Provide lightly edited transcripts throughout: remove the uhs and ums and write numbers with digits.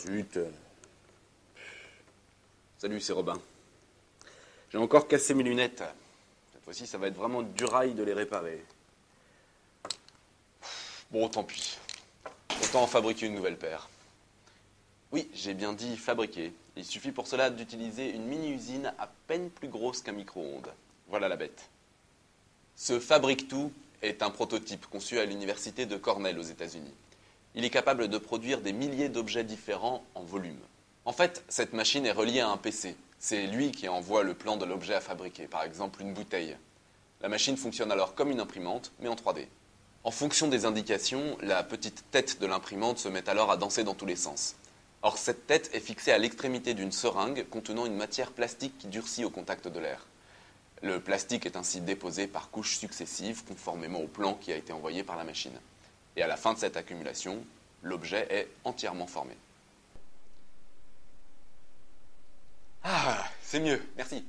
zut. Salut, c'est Robin. J'ai encore cassé mes lunettes. Cette fois-ci, ça va être vraiment du rail de les réparer. Bon, tant pis. Autant en fabriquer une nouvelle paire. Oui, j'ai bien dit fabriquer. Il suffit pour cela d'utiliser une mini-usine à peine plus grosse qu'un micro-ondes. Voilà la bête. Ce Fabrique-Tout est un prototype conçu à l'université de Cornell aux États-Unis. Il est capable de produire des milliers d'objets différents en volume. En fait, cette machine est reliée à un PC. C'est lui qui envoie le plan de l'objet à fabriquer, par exemple une bouteille. La machine fonctionne alors comme une imprimante, mais en 3D. En fonction des indications, la petite tête de l'imprimante se met alors à danser dans tous les sens. Or, cette tête est fixée à l'extrémité d'une seringue contenant une matière plastique qui durcit au contact de l'air. Le plastique est ainsi déposé par couches successives, conformément au plan qui a été envoyé par la machine. Et à la fin de cette accumulation, l'objet est entièrement formé. Ah, c'est mieux, merci.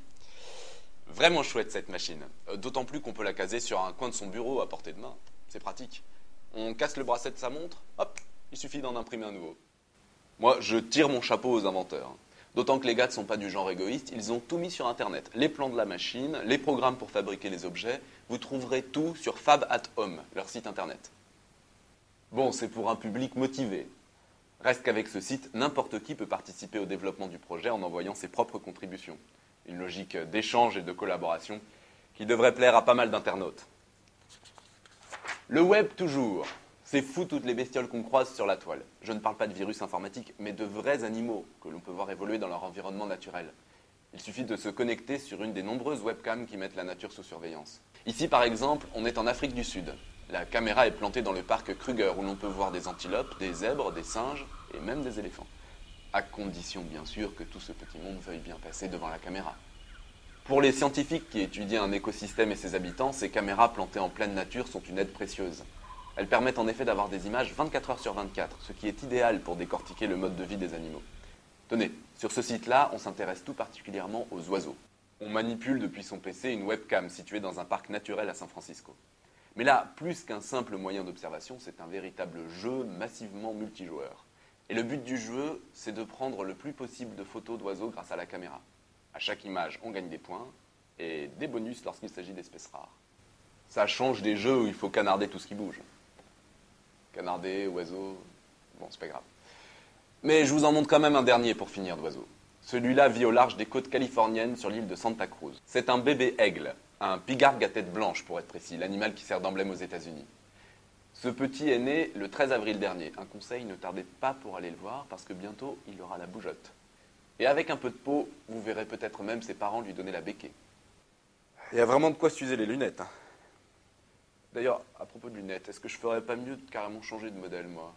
Vraiment chouette cette machine. D'autant plus qu'on peut la caser sur un coin de son bureau à portée de main. C'est pratique. On casse le bracelet de sa montre, hop, il suffit d'en imprimer un nouveau. Moi, je tire mon chapeau aux inventeurs. D'autant que les gars ne sont pas du genre égoïste, ils ont tout mis sur Internet. Les plans de la machine, les programmes pour fabriquer les objets, vous trouverez tout sur Fab at Home, leur site Internet. Bon, c'est pour un public motivé. Reste qu'avec ce site, n'importe qui peut participer au développement du projet en envoyant ses propres contributions. Une logique d'échange et de collaboration qui devrait plaire à pas mal d'internautes. Le web toujours. C'est fou toutes les bestioles qu'on croise sur la toile. Je ne parle pas de virus informatiques, mais de vrais animaux que l'on peut voir évoluer dans leur environnement naturel. Il suffit de se connecter sur une des nombreuses webcams qui mettent la nature sous surveillance. Ici par exemple, on est en Afrique du Sud. La caméra est plantée dans le parc Kruger où l'on peut voir des antilopes, des zèbres, des singes et même des éléphants. À condition bien sûr que tout ce petit monde veuille bien passer devant la caméra. Pour les scientifiques qui étudient un écosystème et ses habitants, ces caméras plantées en pleine nature sont une aide précieuse. Elles permettent en effet d'avoir des images 24 heures sur 24, ce qui est idéal pour décortiquer le mode de vie des animaux. Tenez, sur ce site-là, on s'intéresse tout particulièrement aux oiseaux. On manipule depuis son PC une webcam située dans un parc naturel à San Francisco. Mais là, plus qu'un simple moyen d'observation, c'est un véritable jeu massivement multijoueur. Et le but du jeu, c'est de prendre le plus possible de photos d'oiseaux grâce à la caméra. À chaque image, on gagne des points et des bonus lorsqu'il s'agit d'espèces rares. Ça change des jeux où il faut canarder tout ce qui bouge. Canarder, oiseaux, bon, c'est pas grave. Mais je vous en montre quand même un dernier pour finir d'oiseaux. Celui-là vit au large des côtes californiennes sur l'île de Santa Cruz. C'est un bébé aigle, un pigargue à tête blanche pour être précis, l'animal qui sert d'emblème aux États-Unis. Ce petit est né le 13 avril dernier. Un conseil, ne tardez pas pour aller le voir parce que bientôt il aura la bougeotte. Et avec un peu de peau, vous verrez peut-être même ses parents lui donner la béquée. Il y a vraiment de quoi s'user les lunettes. D'ailleurs, à propos de lunettes, est-ce que je ferais pas mieux de carrément changer de modèle, moi?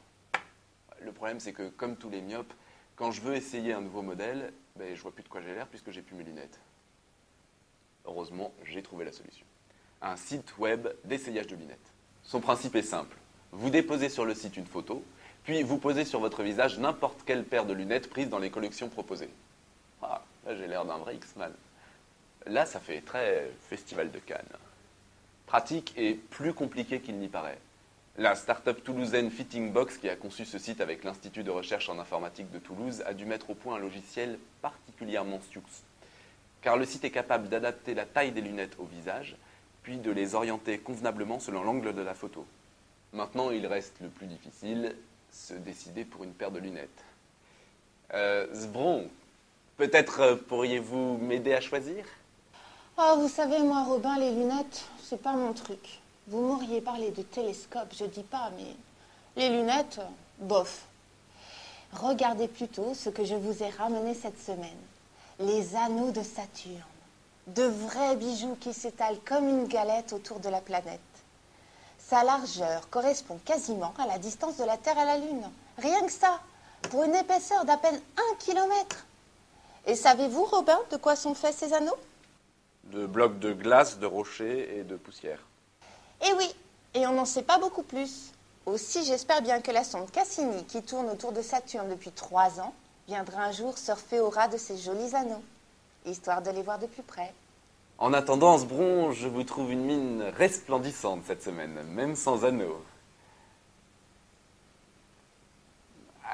Le problème, c'est que, comme tous les myopes, quand je veux essayer un nouveau modèle, je vois plus de quoi j'ai l'air puisque j'ai plus mes lunettes. Heureusement, j'ai trouvé la solution. Un site web d'essayage de lunettes. Son principe est simple. Vous déposez sur le site une photo, puis vous posez sur votre visage n'importe quelle paire de lunettes prises dans les collections proposées. Ah, là j'ai l'air d'un vrai X-Man. Là, ça fait très Festival de Cannes. Pratique et plus compliqué qu'il n'y paraît. La start-up toulousaine Fitting Box, qui a conçu ce site avec l'Institut de recherche en informatique de Toulouse, a dû mettre au point un logiciel particulièrement sioux. Car le site est capable d'adapter la taille des lunettes au visage, puis de les orienter convenablement selon l'angle de la photo. Maintenant, il reste le plus difficile, se décider pour une paire de lunettes. Zbron, peut-être pourriez-vous m'aider à choisir ? Ah, vous savez, moi, Robin, les lunettes, c'est pas mon truc. Vous m'auriez parlé de télescope, je dis pas, mais les lunettes, bof. Regardez plutôt ce que je vous ai ramené cette semaine. Les anneaux de Saturne. De vrais bijoux qui s'étalent comme une galette autour de la planète. Sa largeur correspond quasiment à la distance de la Terre à la Lune. Rien que ça, pour une épaisseur d'à peine 1 kilomètre. Et savez-vous, Robin, de quoi sont faits ces anneaux ? De blocs de glace, de rochers et de poussière. Eh oui, et on n'en sait pas beaucoup plus. Aussi, j'espère bien que la sonde Cassini, qui tourne autour de Saturne depuis 3 ans, viendra un jour surfer au ras de ces jolis anneaux, histoire de les voir de plus près. En attendant, Zbron, je vous trouve une mine resplendissante cette semaine, même sans anneaux.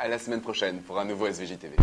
À la semaine prochaine pour un nouveau SVJ TV.